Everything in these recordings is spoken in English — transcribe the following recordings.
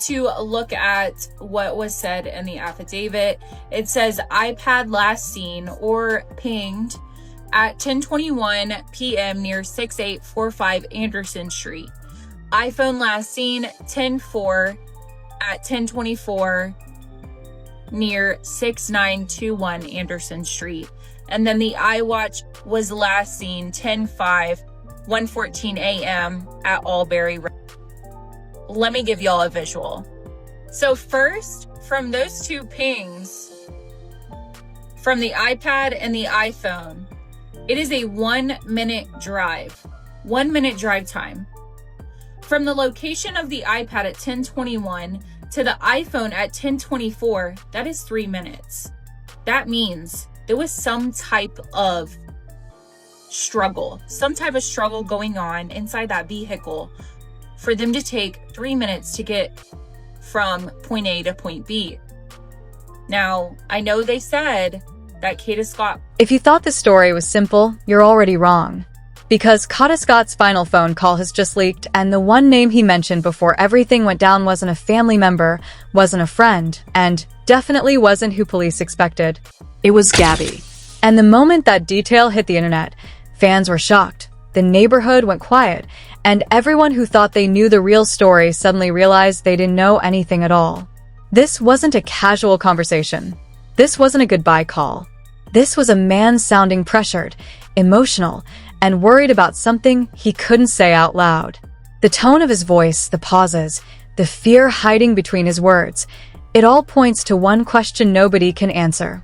to look at what was said in the affidavit. It says iPad last seen or pinged at 10:21 p.m. near 6845 Anderson Street. iPhone last seen 10:4 at 10:24 near 6921 Anderson Street. And then the iWatch was last seen 10:5, 1:14 a.m. at Albury. Let me give y'all a visual. So first, from those two pings, from the iPad and the iPhone, it is a 1 minute drive. 1 minute drive time. From the location of the iPad at 10:21 to the iPhone at 10:24, that is 3 minutes. That means there was some type of struggle going on inside that vehicle for them to take 3 minutes to get from point A to point B. Now, I know they said that Kada Scott... If you thought the story was simple, you're already wrong. Because Kada Scott's final phone call has just leaked, and the one name he mentioned before everything went down wasn't a family member, wasn't a friend, and definitely wasn't who police expected. It was Gabby. And the moment that detail hit the internet, fans were shocked. The neighborhood went quiet, and everyone who thought they knew the real story suddenly realized they didn't know anything at all. This wasn't a casual conversation. This wasn't a goodbye call. This was a man sounding pressured, emotional, and worried about something he couldn't say out loud. The tone of his voice, the pauses, the fear hiding between his words, it all points to one question nobody can answer.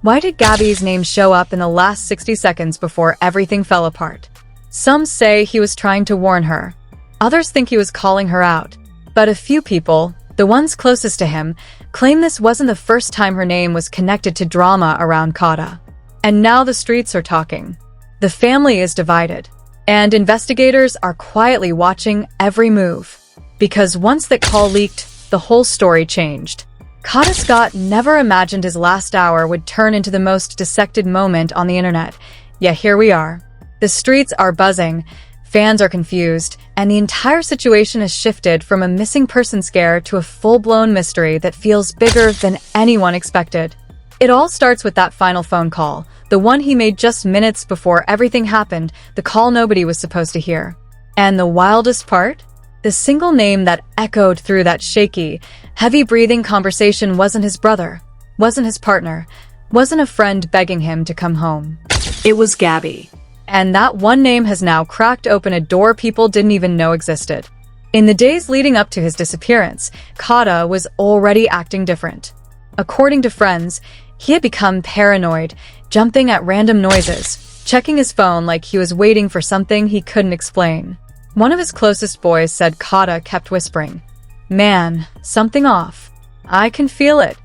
Why did Gabby's name show up in the last 60 seconds before everything fell apart? Some say he was trying to warn her. Others think he was calling her out. But a few people, the ones closest to him, claim this wasn't the first time her name was connected to drama around Kada. And now the streets are talking. The family is divided. And investigators are quietly watching every move. Because once that call leaked, the whole story changed. Kada Scott never imagined his last hour would turn into the most dissected moment on the internet. Yet here we are. The streets are buzzing, fans are confused, and the entire situation has shifted from a missing person scare to a full-blown mystery that feels bigger than anyone expected. It all starts with that final phone call, the one he made just minutes before everything happened, the call nobody was supposed to hear. And the wildest part? The single name that echoed through that shaky, heavy-breathing conversation wasn't his brother, wasn't his partner, wasn't a friend begging him to come home. It was Gabby. And that one name has now cracked open a door people didn't even know existed. In the days leading up to his disappearance, Kada was already acting different. According to friends, he had become paranoid, jumping at random noises, checking his phone like he was waiting for something he couldn't explain. One of his closest boys said Kada kept whispering, "Man, something off. I can feel it."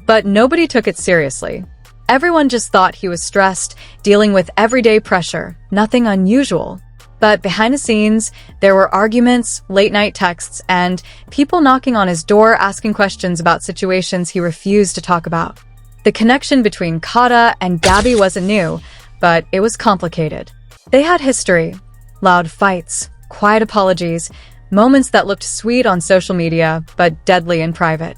But nobody took it seriously. Everyone just thought he was stressed, dealing with everyday pressure, nothing unusual. But behind the scenes, there were arguments, late-night texts, and people knocking on his door asking questions about situations he refused to talk about. The connection between Kada and Gabby wasn't new, but it was complicated. They had history, loud fights, quiet apologies, moments that looked sweet on social media, but deadly in private.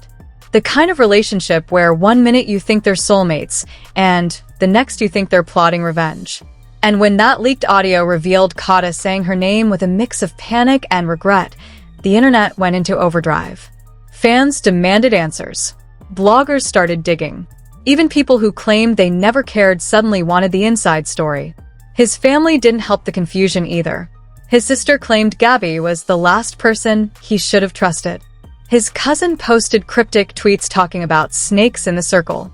The kind of relationship where 1 minute you think they're soulmates, and the next you think they're plotting revenge. And when that leaked audio revealed Kada saying her name with a mix of panic and regret, the internet went into overdrive. Fans demanded answers. Bloggers started digging. Even people who claimed they never cared suddenly wanted the inside story. His family didn't help the confusion either. His sister claimed Gabby was the last person he should have trusted. His cousin posted cryptic tweets talking about snakes in the circle.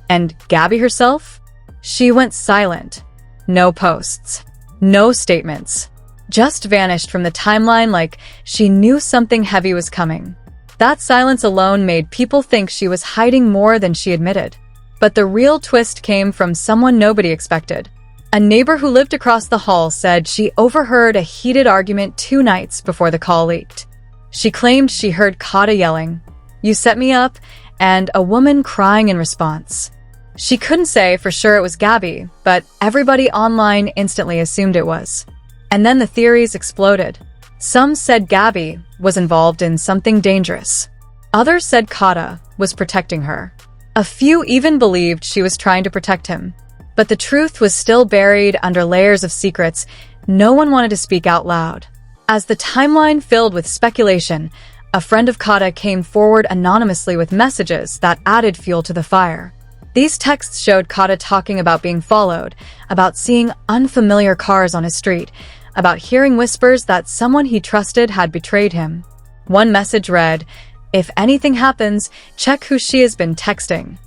And Gabby herself? She went silent. No posts. No statements. Just vanished from the timeline like she knew something heavy was coming. That silence alone made people think she was hiding more than she admitted. But the real twist came from someone nobody expected. A neighbor who lived across the hall said she overheard a heated argument 2 nights before the call leaked. She claimed she heard Kada yelling, "You set me up," and a woman crying in response. She couldn't say for sure it was Gabby, but everybody online instantly assumed it was. And then the theories exploded. Some said Gabby was involved in something dangerous. Others said Kada was protecting her. A few even believed she was trying to protect him. But the truth was still buried under layers of secrets no one wanted to speak out loud. As the timeline filled with speculation, a friend of Kada came forward anonymously with messages that added fuel to the fire. These texts showed Kada talking about being followed, about seeing unfamiliar cars on his street, about hearing whispers that someone he trusted had betrayed him. One message read, "If anything happens, check who she has been texting."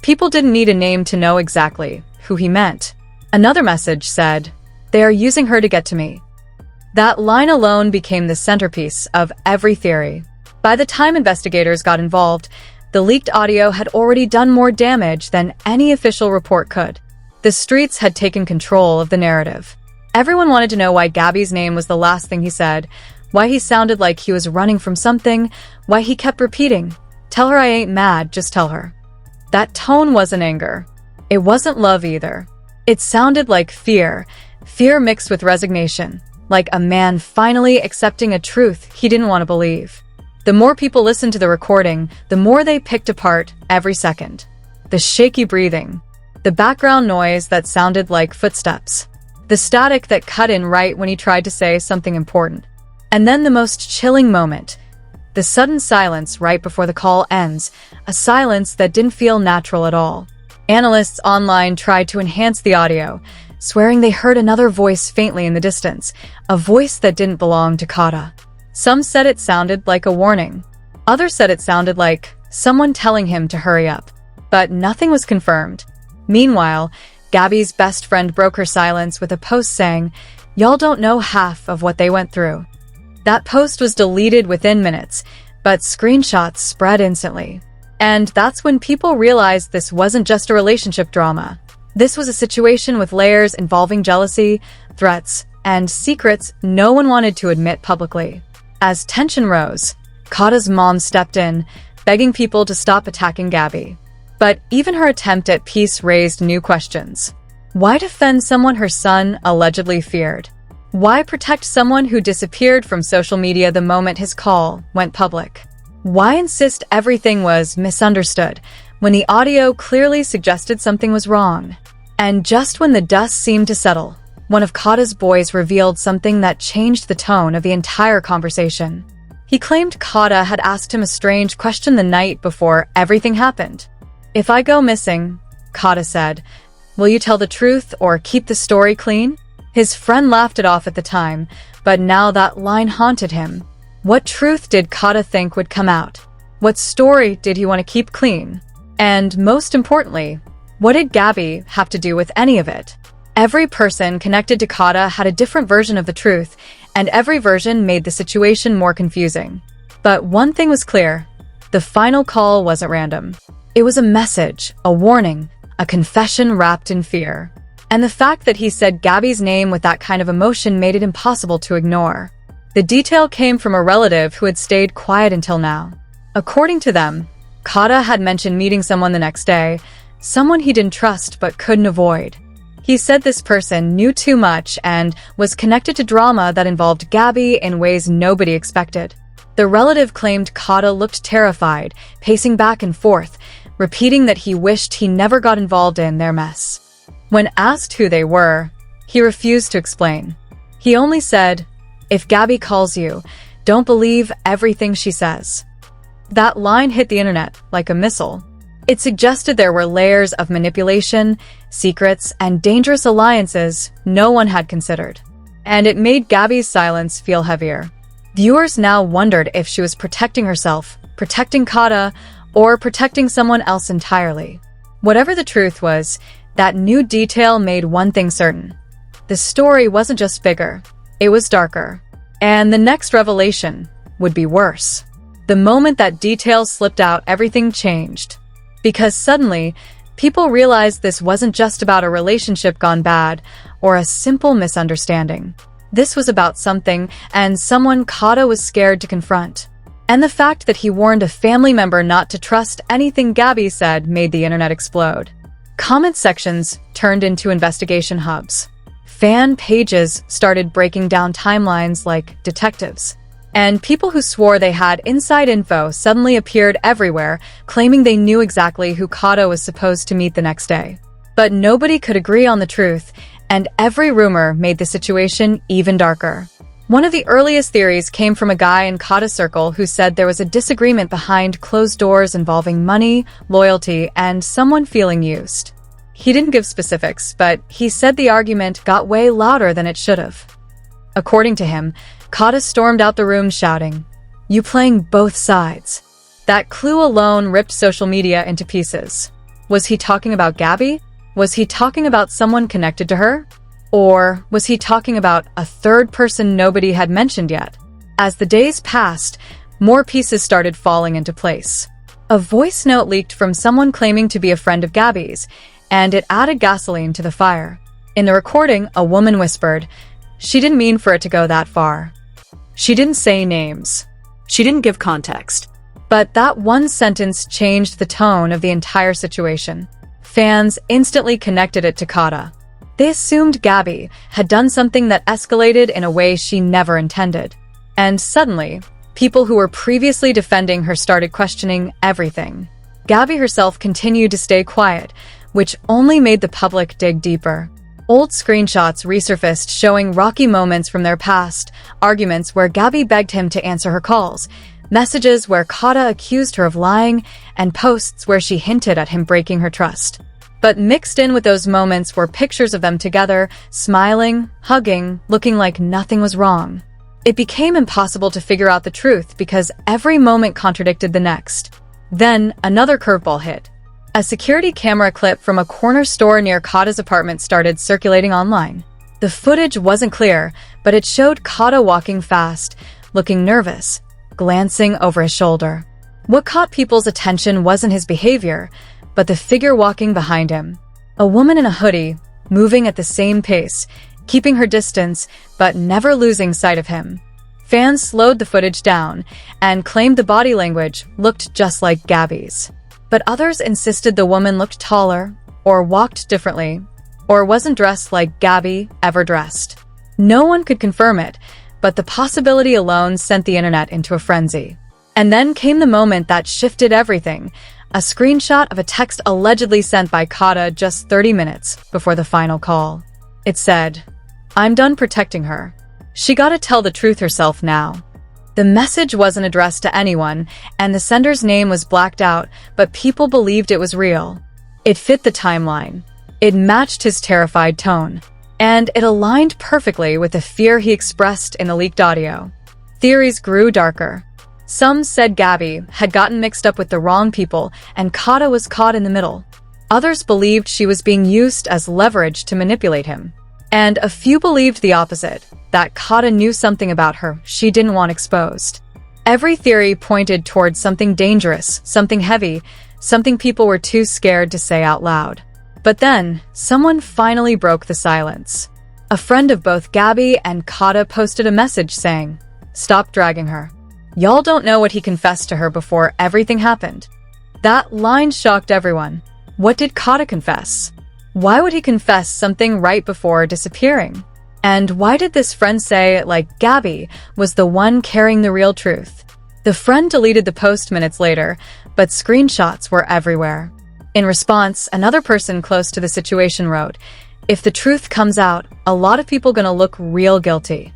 People didn't need a name to know exactly who he meant. Another message said, "They are using her to get to me." That line alone became the centerpiece of every theory. By the time investigators got involved, the leaked audio had already done more damage than any official report could. The streets had taken control of the narrative. Everyone wanted to know why Gabby's name was the last thing he said, why he sounded like he was running from something, why he kept repeating, "Tell her I ain't mad, just tell her." That tone wasn't anger. It wasn't love either. It sounded like fear mixed with resignation, like a man finally accepting a truth he didn't want to believe. The more people listened to the recording, the more they picked apart every second. The shaky breathing, the background noise that sounded like footsteps, the static that cut in right when he tried to say something important. And then the most chilling moment, the sudden silence right before the call ends, a silence that didn't feel natural at all. Analysts online tried to enhance the audio, swearing they heard another voice faintly in the distance, a voice that didn't belong to Kada. Some said it sounded like a warning. Others said it sounded like someone telling him to hurry up. But nothing was confirmed. Meanwhile, Gabby's best friend broke her silence with a post saying, "Y'all don't know half of what they went through." That post was deleted within minutes, but screenshots spread instantly. And that's when people realized this wasn't just a relationship drama. This was a situation with layers involving jealousy, threats, and secrets no one wanted to admit publicly. As tension rose, Kada's mom stepped in, begging people to stop attacking Gabby. But even her attempt at peace raised new questions. Why defend someone her son allegedly feared? Why protect someone who disappeared from social media the moment his call went public? Why insist everything was misunderstood when the audio clearly suggested something was wrong? And just when the dust seemed to settle, one of Kada's boys revealed something that changed the tone of the entire conversation. He claimed Kada had asked him a strange question the night before everything happened. "If I go missing," Kada said, "will you tell the truth or keep the story clean?" His friend laughed it off at the time, but now that line haunted him. What truth did Kada think would come out? What story did he want to keep clean? And most importantly, what did Gabby have to do with any of it? Every person connected to Kada had a different version of the truth, and every version made the situation more confusing. But one thing was clear: the final call wasn't random. It was a message, a warning, a confession wrapped in fear. And the fact that he said Gabby's name with that kind of emotion made it impossible to ignore. The detail came from a relative who had stayed quiet until now. According to them, Kada had mentioned meeting someone the next day, someone he didn't trust but couldn't avoid. He said this person knew too much and was connected to drama that involved Gabby in ways nobody expected. The relative claimed Kada looked terrified, pacing back and forth, repeating that he wished he never got involved in their mess. When asked who they were, he refused to explain. He only said, "If Gabby calls you, don't believe everything she says." That line hit the internet like a missile. It suggested there were layers of manipulation, secrets, and dangerous alliances no one had considered. And it made Gabby's silence feel heavier. Viewers now wondered if she was protecting herself, protecting Kada, or protecting someone else entirely. Whatever the truth was, that new detail made one thing certain. The story wasn't just bigger, it was darker. And the next revelation would be worse. The moment that detail slipped out, everything changed. Because suddenly, people realized this wasn't just about a relationship gone bad or a simple misunderstanding. This was about something and someone Kada was scared to confront. And the fact that he warned a family member not to trust anything Gabby said made the internet explode. Comment sections turned into investigation hubs. Fan pages started breaking down timelines like detectives. And people who swore they had inside info suddenly appeared everywhere, claiming they knew exactly who Kada was supposed to meet the next day. But nobody could agree on the truth, and every rumor made the situation even darker. One of the earliest theories came from a guy in Kada's circle who said there was a disagreement behind closed doors involving money, loyalty, and someone feeling used. He didn't give specifics, but he said the argument got way louder than it should have. According to him, Kada stormed out the room shouting, "You playing both sides." That clue alone ripped social media into pieces. Was he talking about Gabby? Was he talking about someone connected to her? Or was he talking about a third person nobody had mentioned yet? As the days passed, more pieces started falling into place. A voice note leaked from someone claiming to be a friend of Gabby's, and it added gasoline to the fire. In the recording, a woman whispered, "She didn't mean for it to go that far." She didn't say names. She didn't give context. But that one sentence changed the tone of the entire situation. Fans instantly connected it to Kada. They assumed Gabby had done something that escalated in a way she never intended. And suddenly, people who were previously defending her started questioning everything. Gabby herself continued to stay quiet, which only made the public dig deeper. Old screenshots resurfaced showing rocky moments from their past, arguments where Gabby begged him to answer her calls, messages where Kada accused her of lying, and posts where she hinted at him breaking her trust. But mixed in with those moments were pictures of them together, smiling, hugging, looking like nothing was wrong. It became impossible to figure out the truth because every moment contradicted the next. Then another curveball hit. A security camera clip from a corner store near Kada's apartment started circulating online. The footage wasn't clear, but it showed Kada walking fast, looking nervous, glancing over his shoulder. What caught people's attention wasn't his behavior, but the figure walking behind him. A woman in a hoodie, moving at the same pace, keeping her distance, but never losing sight of him. Fans slowed the footage down and claimed the body language looked just like Gabby's. But others insisted the woman looked taller, or walked differently, or wasn't dressed like Gabby ever dressed. No one could confirm it, but the possibility alone sent the internet into a frenzy. And then came the moment that shifted everything. A screenshot of a text allegedly sent by Kada just 30 minutes before the final call. It said, "I'm done protecting her. She gotta tell the truth herself now." The message wasn't addressed to anyone, and the sender's name was blacked out, but people believed it was real. It fit the timeline. It matched his terrified tone. And it aligned perfectly with the fear he expressed in the leaked audio. Theories grew darker. Some said Gabby had gotten mixed up with the wrong people and Kada was caught in the middle. Others believed she was being used as leverage to manipulate him. And a few believed the opposite, that Kada knew something about her she didn't want exposed. Every theory pointed towards something dangerous, something heavy, something people were too scared to say out loud. But then, someone finally broke the silence. A friend of both Gabby and Kada posted a message saying, "Stop dragging her. Y'all don't know what he confessed to her before everything happened." That line shocked everyone. What did Kada confess? Why would he confess something right before disappearing? And why did this friend say, like Gabby, was the one carrying the real truth? The friend deleted the post minutes later, but screenshots were everywhere. In response, another person close to the situation wrote, "If the truth comes out, a lot of people gonna look real guilty."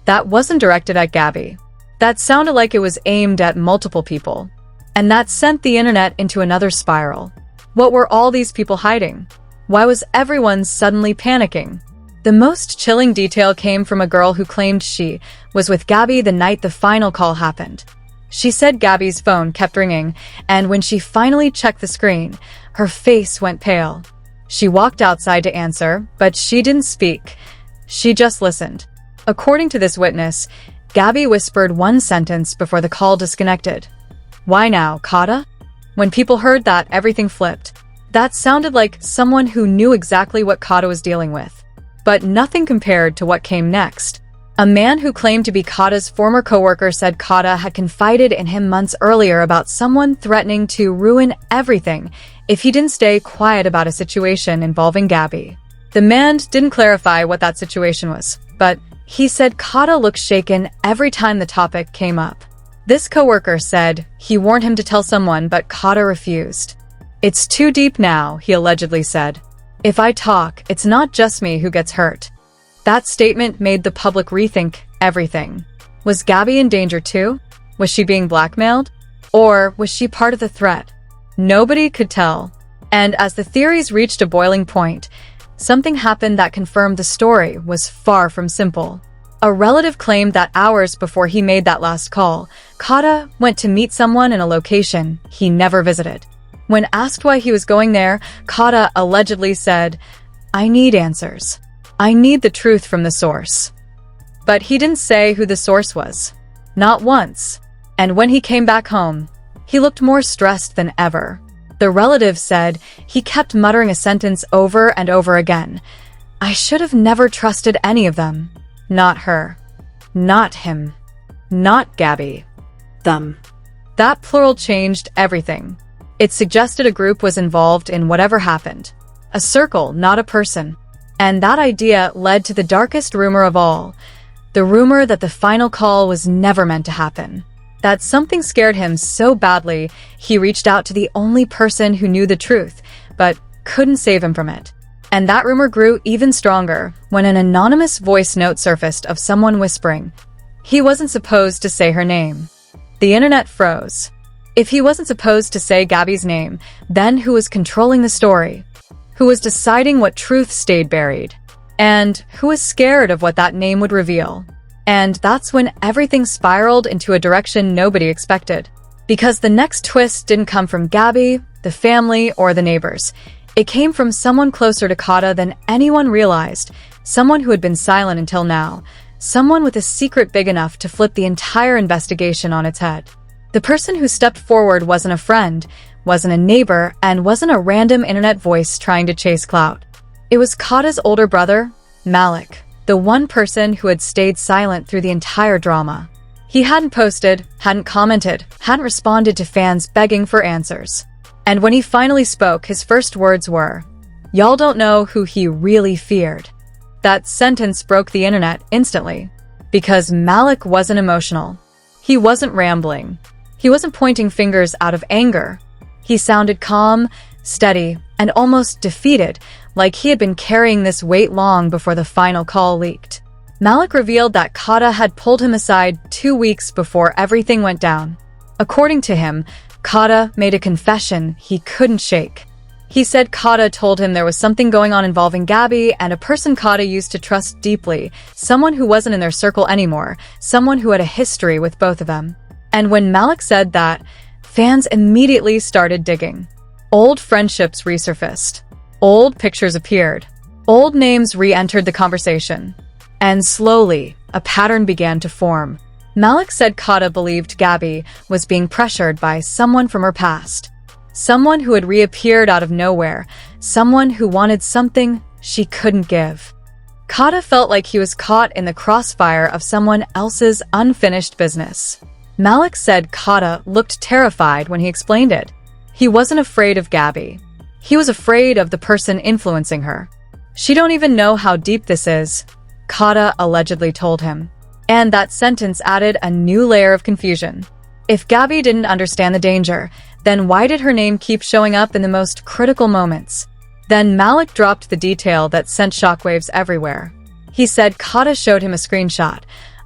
That wasn't directed at Gabby. That sounded like it was aimed at multiple people. And that sent the internet into another spiral. What were all these people hiding? Why was everyone suddenly panicking? The most chilling detail came from a girl who claimed she was with Gabby the night the final call happened. She said Gabby's phone kept ringing, and when she finally checked the screen, her face went pale. She walked outside to answer, but she didn't speak. She just listened. According to this witness, Gabby whispered one sentence before the call disconnected. "Why now, Kada?" When people heard that, everything flipped. That sounded like someone who knew exactly what Kada was dealing with. But nothing compared to what came next. A man who claimed to be Kada's former coworker said Kada had confided in him months earlier about someone threatening to ruin everything if he didn't stay quiet about a situation involving Gabby. The man didn't clarify what that situation was, but He said Kada looked shaken every time the topic came up. This coworker said he warned him to tell someone, but Kada refused. "It's too deep now," he allegedly said. "If I talk, it's not just me who gets hurt." That statement made the public rethink everything. Was Gabby in danger too? Was she being blackmailed? Or was she part of the threat? Nobody could tell. And as the theories reached a boiling point, something happened that confirmed the story was far from simple. A relative claimed that hours before he made that last call, Kada went to meet someone in a location he never visited. When asked why he was going there, Kada allegedly said, "I need answers. I need the truth from the source." But he didn't say who the source was. Not once. And when he came back home, he looked more stressed than ever. The relative said he kept muttering a sentence over and over again. "I should have never trusted any of them. Not her. Not him. Not Gabby. Them." That plural changed everything. It suggested a group was involved in whatever happened. A circle, not a person. And that idea led to the darkest rumor of all. The rumor that the final call was never meant to happen. That something scared him so badly, he reached out to the only person who knew the truth, but couldn't save him from it. And that rumor grew even stronger when an anonymous voice note surfaced of someone whispering, he wasn't supposed to say her name. The internet froze. If he wasn't supposed to say Gabby's name, then who was controlling the story? Who was deciding what truth stayed buried? And who was scared of what that name would reveal? And that's when everything spiraled into a direction nobody expected. Because the next twist didn't come from Gabby, the family, or the neighbors. It came from someone closer to Kada than anyone realized, someone who had been silent until now, someone with a secret big enough to flip the entire investigation on its head. The person who stepped forward wasn't a friend, wasn't a neighbor, and wasn't a random internet voice trying to chase clout. It was Kada's older brother, Malik, the one person who had stayed silent through the entire drama. He hadn't posted, hadn't commented, hadn't responded to fans begging for answers. And when he finally spoke, his first words were, "Y'all don't know who he really feared." That sentence broke the internet instantly. Because Malik wasn't emotional. He wasn't rambling. He wasn't pointing fingers out of anger. He sounded calm, steady, and almost defeated, like he had been carrying this weight long before the final call leaked. Malik revealed that Kada had pulled him aside 2 weeks before everything went down. According to him, Kada made a confession he couldn't shake. He said Kada told him there was something going on involving Gabby and a person Kada used to trust deeply, someone who wasn't in their circle anymore, someone who had a history with both of them. And when Malik said that, fans immediately started digging. Old friendships resurfaced. Old pictures appeared. Old names re-entered the conversation. And slowly, a pattern began to form. Malik said Kada believed Gabby was being pressured by someone from her past. Someone who had reappeared out of nowhere. Someone who wanted something she couldn't give. Kada felt like he was caught in the crossfire of someone else's unfinished business. Malik said Kada looked terrified when he explained it. He wasn't afraid of Gabby. He was afraid of the person influencing her. "She don't even know how deep this is," Kada allegedly told him. And that sentence added a new layer of confusion. If Gabby didn't understand the danger, then why did her name keep showing up in the most critical moments? Then Malik dropped the detail that sent shockwaves everywhere. He said Kada showed him a screenshot,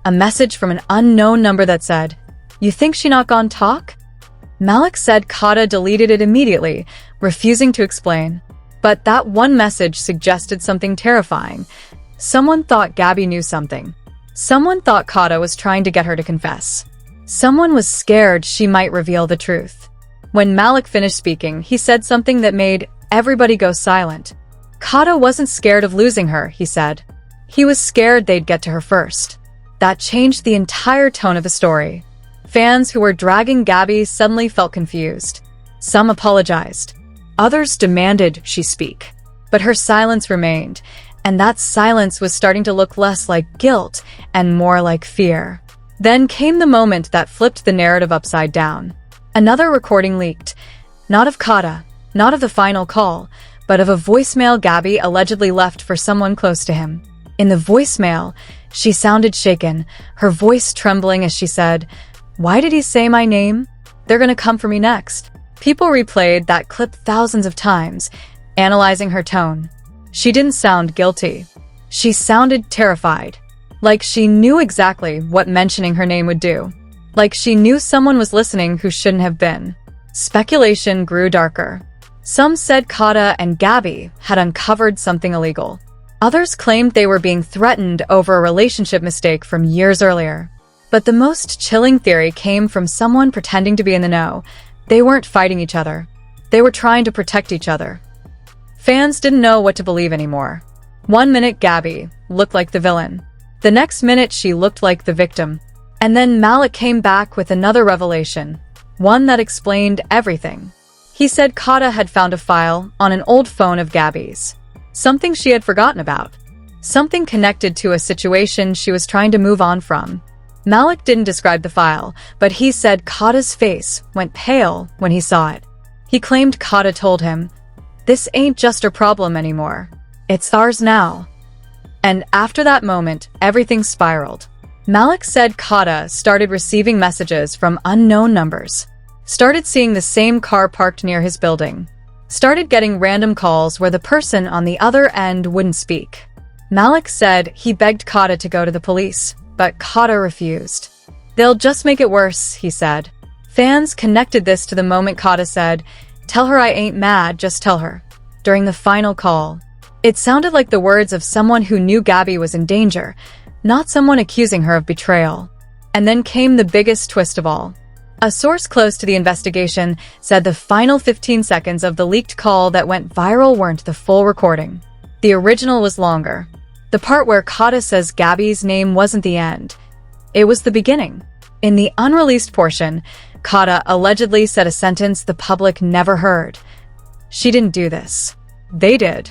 a message from an unknown number that said, "You think she not gone talk?" Malik said Kada deleted it immediately, refusing to explain. But that one message suggested something terrifying. Someone thought Gabby knew something. Someone thought Kada was trying to get her to confess. Someone was scared she might reveal the truth. When Malik finished speaking, he said something that made everybody go silent. Kada wasn't scared of losing her, he said. He was scared they'd get to her first. That changed the entire tone of the story. Fans who were dragging Gabby suddenly felt confused. Some apologized. Others demanded she speak. But her silence remained, and that silence was starting to look less like guilt and more like fear. Then came the moment that flipped the narrative upside down. Another recording leaked. Not of Kada, not of the final call, but of a voicemail Gabby allegedly left for someone close to him. In the voicemail, She sounded shaken, her voice trembling as she said, "Why did he say my name? They're gonna come for me next." People replayed that clip thousands of times, analyzing her tone. She didn't sound guilty. She sounded terrified. Like she knew exactly what mentioning her name would do. Like she knew someone was listening who shouldn't have been. Speculation grew darker. Some said Kada and Gabby had uncovered something illegal. Others claimed they were being threatened over a relationship mistake from years earlier. But the most chilling theory came from someone pretending to be in the know. They weren't fighting each other. They were trying to protect each other. Fans didn't know what to believe anymore. One minute Gabby looked like the villain. The next minute she looked like the victim. And then Malik came back with another revelation, one that explained everything. He said Kada had found a file on an old phone of Gabby's. Something she had forgotten about. Something connected to a situation she was trying to move on from. Malik didn't describe the file, but he said Kada's face went pale when he saw it. He claimed Kada told him, "This ain't just a problem anymore. It's ours now." And after that moment, everything spiraled. Malik said Kada started receiving messages from unknown numbers, started seeing the same car parked near his building, started getting random calls where the person on the other end wouldn't speak. Malik said he begged Kada to go to the police, but Kada refused. "They'll just make it worse," he said. Fans connected this to the moment Kada said, "Tell her I ain't mad, just tell her," during the final call. It sounded like the words of someone who knew Gabby was in danger, not someone accusing her of betrayal. And then came the biggest twist of all. A source close to the investigation said the final 15 seconds of the leaked call that went viral weren't the full recording. The original was longer. The part where Kada says Gabby's name wasn't the end. It was the beginning. In the unreleased portion, Kada allegedly said a sentence the public never heard. She didn't do this. They did.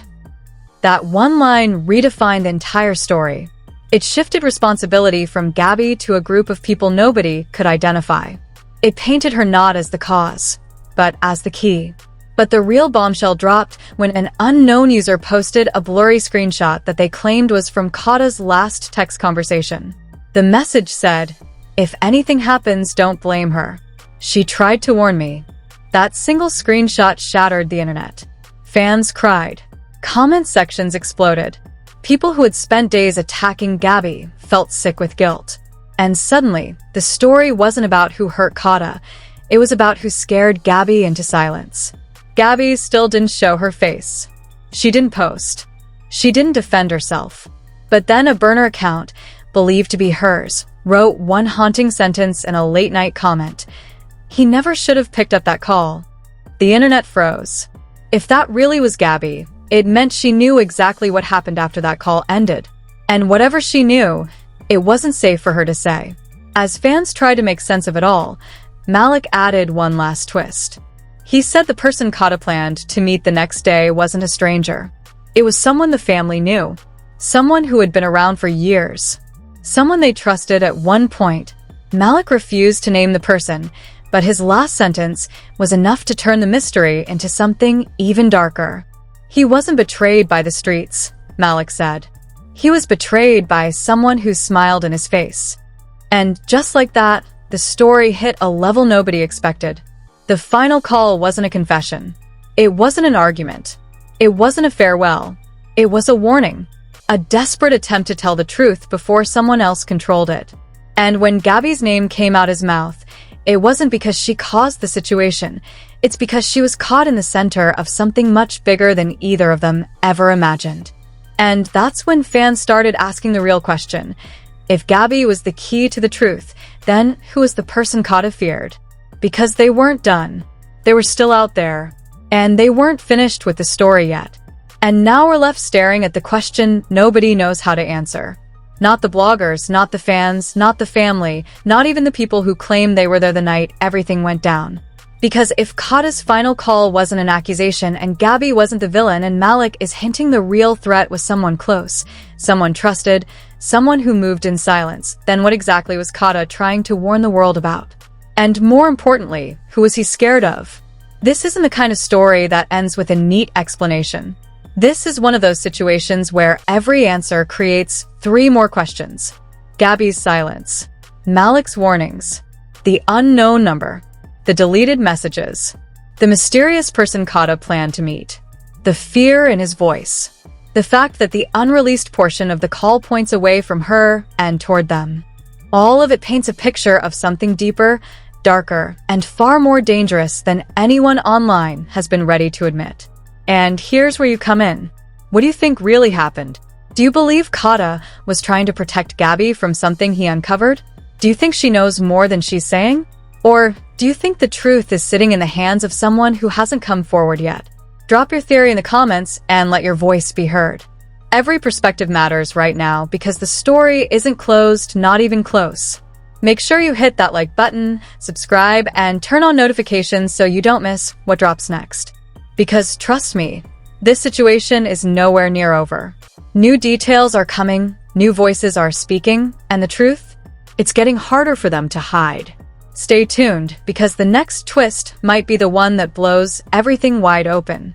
That one line redefined the entire story. It shifted responsibility from Gabby to a group of people nobody could identify. It painted her not as the cause, but as the key. But the real bombshell dropped when an unknown user posted a blurry screenshot that they claimed was from Kada's last text conversation. The message said, "If anything happens, don't blame her. She tried to warn me." That single screenshot shattered the internet. Fans cried. Comment sections exploded. People who had spent days attacking Gabby felt sick with guilt. And suddenly, the story wasn't about who hurt Kada. It was about who scared Gabby into silence. Gabby still didn't show her face. She didn't post. She didn't defend herself. But then a burner account, believed to be hers, wrote one haunting sentence in a late-night comment. He never should have picked up that call. The internet froze. If that really was Gabby, it meant she knew exactly what happened after that call ended. And whatever she knew, it wasn't safe for her to say. As fans tried to make sense of it all, Malik added one last twist. He said the person Kada planned to meet the next day wasn't a stranger. It was someone the family knew. Someone who had been around for years. Someone they trusted at one point. Malik refused to name the person, but his last sentence was enough to turn the mystery into something even darker. He wasn't betrayed by the streets, Malik said. He was betrayed by someone who smiled in his face. And just like that, the story hit a level nobody expected. The final call wasn't a confession. It wasn't an argument. It wasn't a farewell. It was a warning. A desperate attempt to tell the truth before someone else controlled it. And when Gabby's name came out his mouth, it wasn't because she caused the situation. It's because she was caught in the center of something much bigger than either of them ever imagined. And that's when fans started asking the real question. If Gabby was the key to the truth, then who was the person Kada feared? Because they weren't done. They were still out there. And they weren't finished with the story yet. And now we're left staring at the question nobody knows how to answer. Not the bloggers, not the fans, not the family, not even the people who claimed they were there the night everything went down. Because if Kada's final call wasn't an accusation and Gabby wasn't the villain and Malik is hinting the real threat was someone close, someone trusted, someone who moved in silence, then what exactly was Kada trying to warn the world about? And more importantly, who was he scared of? This isn't the kind of story that ends with a neat explanation. This is one of those situations where every answer creates 3 more questions. Gabby's silence, Malik's warnings, the unknown number, the deleted messages, the mysterious person Kada planned to meet, the fear in his voice, the fact that the unreleased portion of the call points away from her and toward them. All of it paints a picture of something deeper, darker, and far more dangerous than anyone online has been ready to admit. And here's where you come in. What do you think really happened? Do you believe Kada was trying to protect Gabby from something he uncovered? Do you think she knows more than she's saying? Or do you think the truth is sitting in the hands of someone who hasn't come forward yet? Drop your theory in the comments and let your voice be heard. Every perspective matters right now because the story isn't closed, not even close. Make sure you hit that like button, subscribe, and turn on notifications so you don't miss what drops next. Because trust me, this situation is nowhere near over. New details are coming, new voices are speaking, and the truth? It's getting harder for them to hide. Stay tuned, because the next twist might be the one that blows everything wide open.